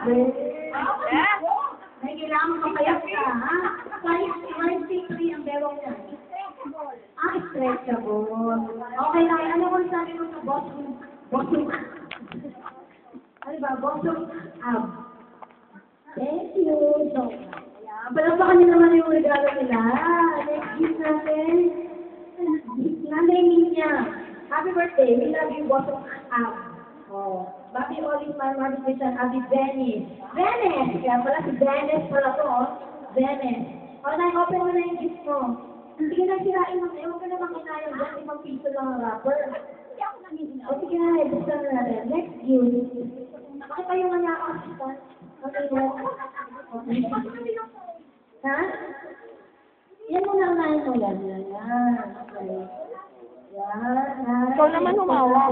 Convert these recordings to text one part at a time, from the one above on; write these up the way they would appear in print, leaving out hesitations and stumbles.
May kailangan mapayat ka, ha? 5'3" ang bewang niya. Stretchable. Okay lang. Ano kung sabi mo sa bossong ano ba? Bossong ab. Thank you. So, ayan. Palapakan niyo naman yung regalo nila. Next gift natin. Nanay niya. Happy birthday. We love you, bossong ab. Oh. Bobby Olive, my mother, Abby Venice. Venice! Kaya pala si Venice pala to, oh. Venice. O, open mo na yung gift mo. Sige na, sirain mo. Ewan ko naman kinayang dyan. 5 piso lang ang wrapper. O, sige na, buksan na natin. Next gift. Bakit tayo nga nakakasita? Okay mo? Okay. Ha? Yan mo na unahin mo yan. Yan. Okay. Yan. Ikaw naman humawak.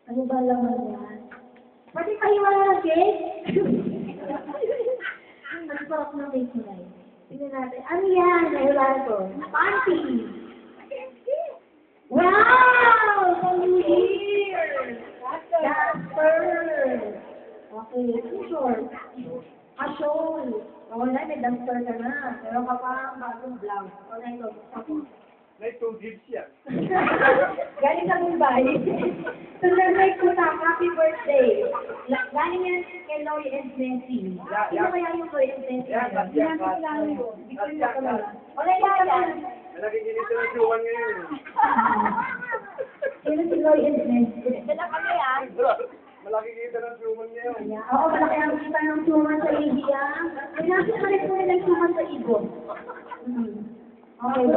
Ano ba laman yan? Pwede kayo wala ng cake? Ang sarap ng cake nila eh. Tingnan natin. Ano yan? Nahulaan ko. Panty! Wow! New Year! Jasper! Okay, short. Shawl. Wala, may duster ka na. Pero ka pa ang bagong blouse. Wala ito. May 2 gifts yan. Galing sa Mumbai. So, nag-like ko na, happy birthday. Galing yan kay Lori and Messi. Sino kaya yung Lori and Messi? Hindi natin kilala yun. Hindi ko nila kilala. Wala yan. Nakikinig ng suwan ngayon. Sino si Lori and Messi? Dala kami ah. Malaki kita ng suwan ngayon. Oo, malaki ang kita ng suman sa India. Pinasok na rin po nila yung suman sa Igbo. Okay,